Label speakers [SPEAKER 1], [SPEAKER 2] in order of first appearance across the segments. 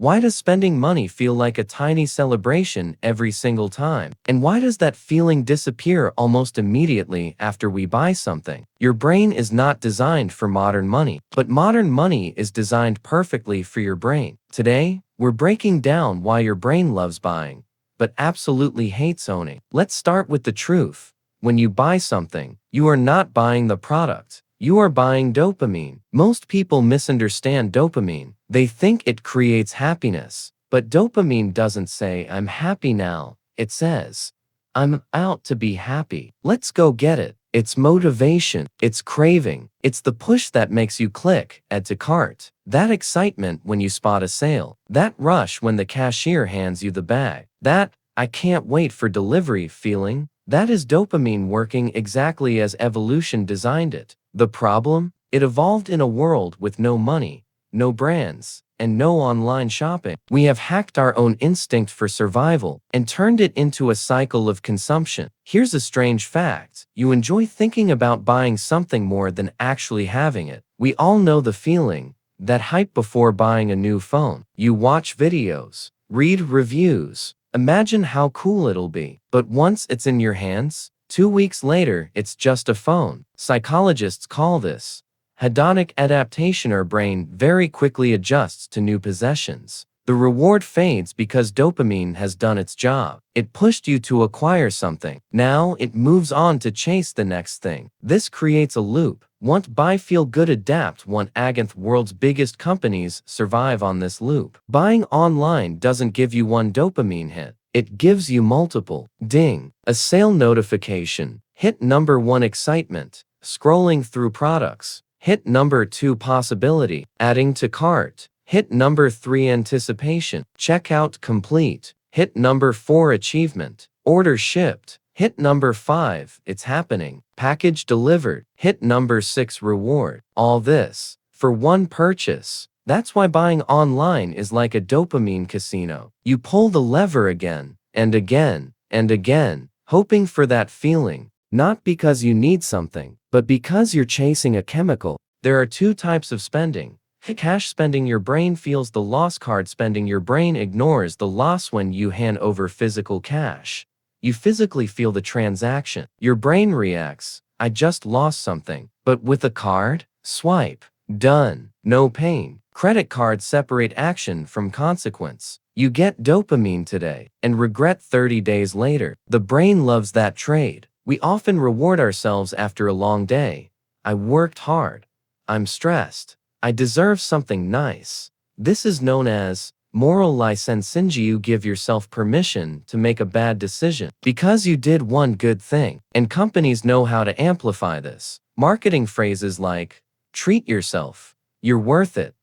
[SPEAKER 1] Why does spending money feel like a tiny celebration every single time? And why does that feeling disappear almost immediately after we buy something? Your brain is not designed for modern money, but modern money is designed perfectly for your brain. Today, we're breaking down why your brain loves buying, but absolutely hates owning. Let's start with the truth. When you buy something, you are not buying the product. You are buying dopamine. Most people misunderstand dopamine. They think it creates happiness. But dopamine doesn't say, "I'm happy now." It says, "I'm out to be happy. Let's go get it." It's motivation. It's craving. It's the push that makes you click, add to cart. That excitement when you spot a sale. That rush when the cashier hands you the bag. That "I can't wait for delivery" feeling. That is dopamine working exactly as evolution designed it. The problem? It evolved in a world with no money, no brands, and no online shopping. We have hacked our own instinct for survival and turned it into a cycle of consumption. Here's a strange fact. You enjoy thinking about buying something more than actually having it. We all know the feeling, that hype before buying a new phone. You watch videos, read reviews, imagine how cool it'll be. But once it's in your hands, 2 weeks later, it's just a phone. Psychologists call this hedonic adaptation. Our brain very quickly adjusts to new possessions. The reward fades because dopamine has done its job. It pushed you to acquire something. Now it moves on to chase the next thing. This creates a loop. Want, buy, feel good, adapt. Want, against world's biggest companies survive on this loop. Buying online doesn't give you one dopamine hit. It gives you multiple. Ding. A sale notification. Hit number 1, excitement. Scrolling through products. Hit number 2, possibility. Adding to cart. Hit number 3, anticipation. Checkout complete. Hit number 4, achievement. Order shipped. Hit number 5, it's happening. Package delivered. Hit number 6, reward. All this for one purchase. That's why buying online is like a dopamine casino. You pull the lever again and again and again, hoping for that feeling. Not because you need something, but because you're chasing a chemical. There are 2 types of spending. Cash spending. Your brain feels the loss. Card spending. Your brain ignores the loss. When you hand over physical cash, you physically feel the transaction. Your brain reacts, "I just lost something." But with a card, swipe. Done. No pain. Credit cards separate action from consequence. You get dopamine today and regret 30 days later. The brain loves that trade. We often reward ourselves after a long day. "I worked hard. I'm stressed. I deserve something nice." This is known as moral licensing. You give yourself permission to make a bad decision because you did one good thing. And companies know how to amplify this. Marketing phrases like, "Treat yourself. You're worth it.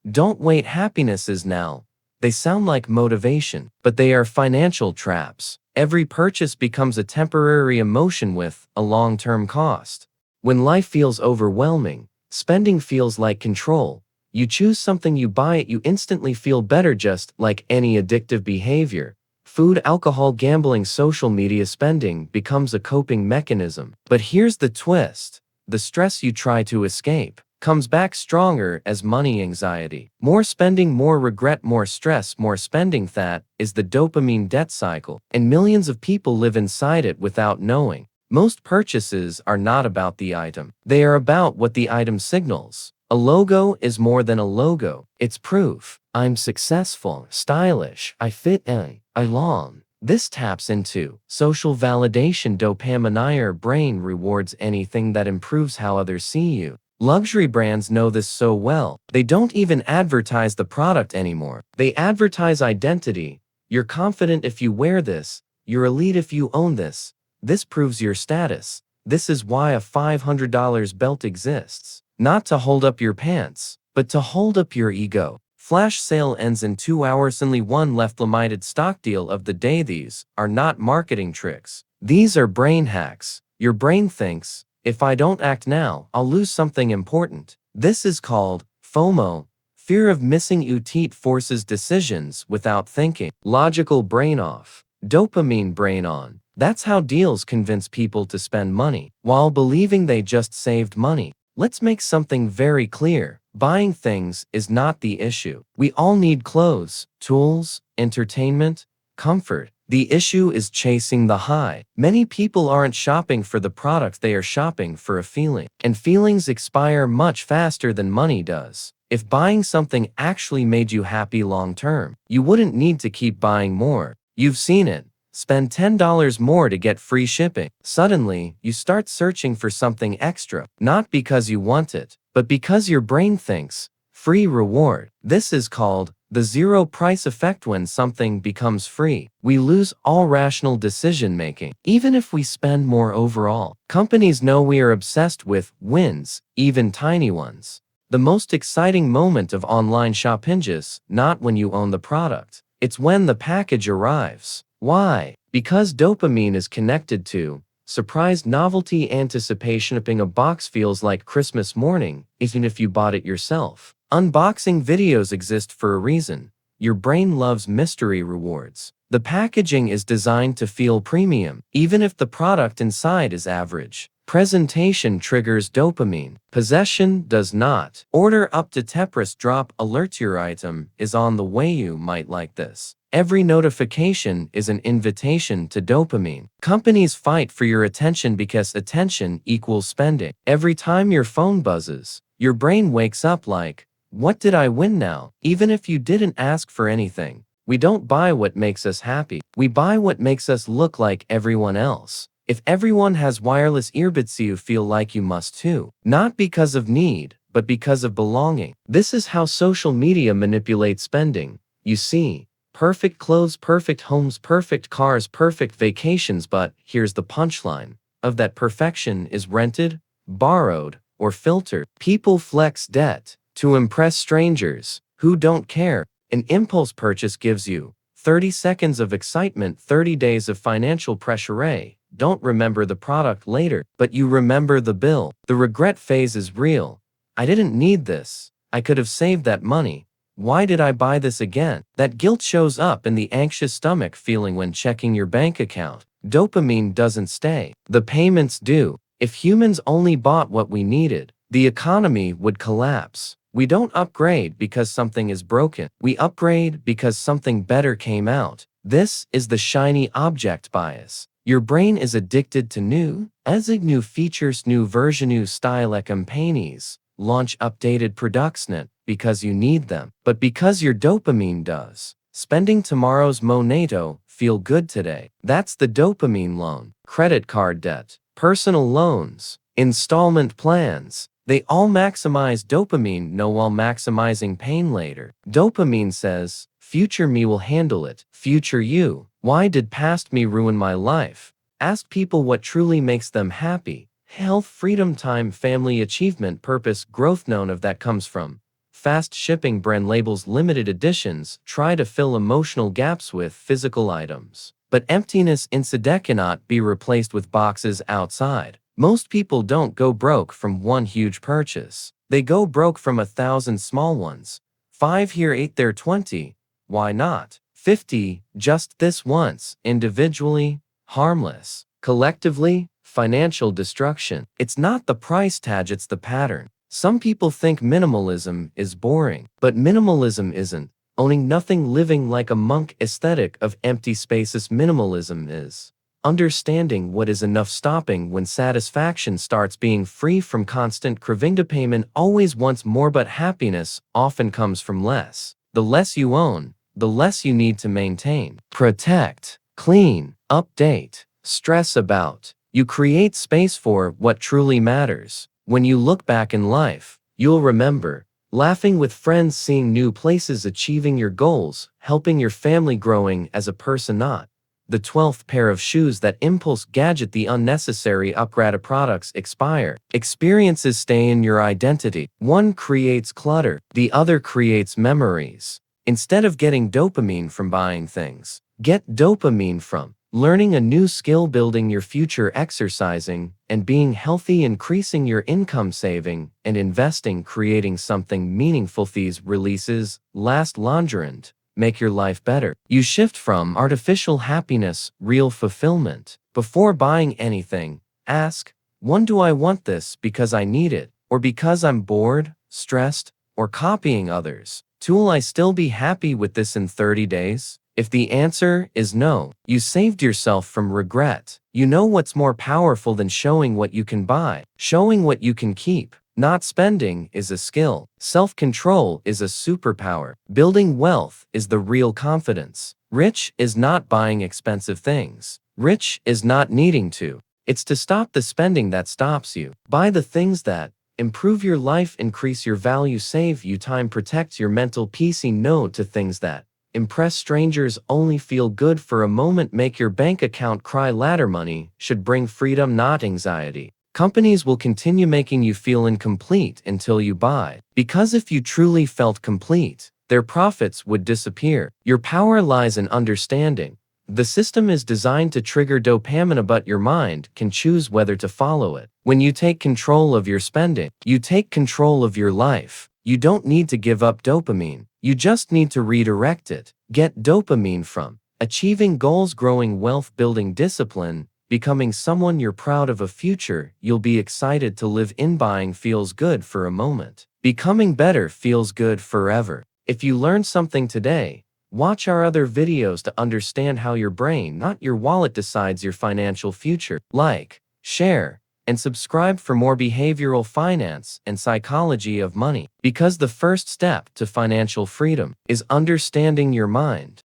[SPEAKER 1] Don't wait. Happiness is now." They sound like motivation, but they are financial traps. Every purchase becomes a temporary emotion with a long-term cost. When life feels overwhelming, spending feels like control. You choose something, you buy it, you instantly feel better, just like any addictive behavior. Food, alcohol, gambling, social media. Spending becomes a coping mechanism. But here's the twist. The stress you try to escape comes back stronger as money. Anxiety. More spending, more regret, more stress, more spending. That is the dopamine debt cycle, and millions of people live inside it without knowing. Most purchases are not about the item. They are about what the item signals. A logo is more than a logo. It's proof. I'm successful, stylish, I fit in, I long. This taps into social validation. Dopamine. Our brain rewards anything that improves how others see you. Luxury brands know this so well. They don't even advertise the product anymore. They advertise identity. You're confident if you wear this. You're elite if you own this. This proves your status. This is why a $500 belt exists. Not to hold up your pants, but to hold up your ego. Flash sale ends in 2 hours. Only one left. Limited stock deal of the day. These are not marketing tricks. These are brain hacks. Your brain thinks, "If I don't act now, I'll lose something important." This is called FOMO, fear of missing out. It forces decisions without thinking. Logical brain off, dopamine brain on. That's how deals convince people to spend money while believing they just saved money. Let's make something very clear. Buying things is not the issue. We all need clothes, tools, entertainment, comfort. The issue is chasing the high. Many people aren't shopping for the product, they are shopping for a feeling. And feelings expire much faster than money does. If buying something actually made you happy long term, you wouldn't need to keep buying more. You've seen it. Spend $10 more to get free shipping. Suddenly, you start searching for something extra, not because you want it, but because your brain thinks, free reward. This is called the zero price effect. When something becomes free, we lose all rational decision making, even if we spend more overall. Companies know we are obsessed with wins, even tiny ones. The most exciting moment of online shopping is not when you own the product, it's when the package arrives. Why? Because dopamine is connected to surprise, novelty, anticipation. Opening a box feels like Christmas morning, even if you bought it yourself. Unboxing videos exist for a reason. Your brain loves mystery rewards. The packaging is designed to feel premium, even if the product inside is average. Presentation triggers dopamine. Possession does not. Order up to Tepris drop alert. Your item is on the way. You might like this. Every notification is an invitation to dopamine. Companies fight for your attention because attention equals spending. Every time your phone buzzes, your brain wakes up like, what did I win now? Even if you didn't ask for anything. We don't buy what makes us happy. We buy what makes us look like everyone else. If everyone has wireless earbuds, you feel like you must too. Not because of need, but because of belonging. This is how social media manipulates spending. You see, perfect clothes, perfect homes, perfect cars, perfect vacations, but here's the punchline of that perfection is rented, borrowed, or filtered. People flex debt to impress strangers who don't care. An impulse purchase gives you 30 seconds of excitement, 30 days of financial pressure. Don't remember the product later, but you remember the bill. The regret phase is real. I didn't need this. I could have saved that money. Why did I buy this again? That guilt shows up in the anxious stomach feeling when checking your bank account. Dopamine doesn't stay. The payments do. If humans only bought what we needed, the economy would collapse. We don't upgrade because something is broken. We upgrade because something better came out. This is the shiny object bias. Your brain is addicted to new, as in new features, new version, new style. Companies launch updated products not because you need them, but because your dopamine does. Spending tomorrow's monato feel good today. That's the dopamine loan. Credit card debt, personal loans, installment plans. They all maximize dopamine no while maximizing pain later. Dopamine says, future me will handle it. Future you. Why did past me ruin my life? Ask people what truly makes them happy. Health, freedom, time, family, achievement, purpose, growth. None of that comes from fast shipping, brand labels, limited editions. Try to fill emotional gaps with physical items. But emptiness inside cannot be replaced with boxes outside. Most people don't go broke from one huge purchase. They go broke from 1,000 small ones. 5 here, 8 there, 20. Why not 50? Just this once. Individually, harmless. Collectively, financial destruction. It's not the price tag, it's the pattern. Some people think minimalism is boring, but minimalism isn't. Owning nothing, living like a monk aesthetic of empty spaces. Minimalism is understanding what is enough, stopping when satisfaction starts being free from constant craving. Dopamine always wants more, but happiness often comes from less. The less you own, the less you need to maintain, protect, clean, update, stress about. You create space for what truly matters. When you look back in life, you'll remember laughing with friends, seeing new places, achieving your goals, helping your family, growing as a person, not the 12th pair of shoes. That impulse gadget, the unnecessary upgrade. Products expire. Experiences stay in your identity. One creates clutter, the other creates memories. Instead of getting dopamine from buying things, get dopamine from learning a new skill, building your future, exercising and being healthy, increasing your income, saving and investing, creating something meaningful. These releases last longer and make your life better. You shift from artificial happiness, real fulfillment. Before buying anything, ask, when do I want this? Because I need it, or because I'm bored, stressed, or copying others? Will I still be happy with this in 30 days? If the answer is no, you saved yourself from regret. You know what's more powerful than showing what you can buy? Showing what you can keep. Not spending is a skill. Self-control is a superpower. Building wealth is the real confidence. Rich is not buying expensive things. Rich is not needing to. It's to stop the spending that stops you. Buy the things that improve your life, increase your value, save you time, protect your mental peace. Say no to things that impress strangers, only feel good for a moment, make your bank account cry. Ladder money should bring freedom, not anxiety. Companies will continue making you feel incomplete until you buy, because if you truly felt complete, their profits would disappear. Your power lies in understanding. The system is designed to trigger dopamine, but your mind can choose whether to follow it. When you take control of your spending, you take control of your life. You don't need to give up dopamine. You just need to redirect it. Get dopamine from achieving goals, growing wealth, building discipline, becoming someone you're proud of, a future you'll be excited to live in. Buying feels good for a moment. Becoming better feels good forever. If you learned something today, watch our other videos to understand how your brain, not your wallet, decides your financial future. Like, share, and subscribe for more behavioral finance and psychology of money. Because the first step to financial freedom is understanding your mind.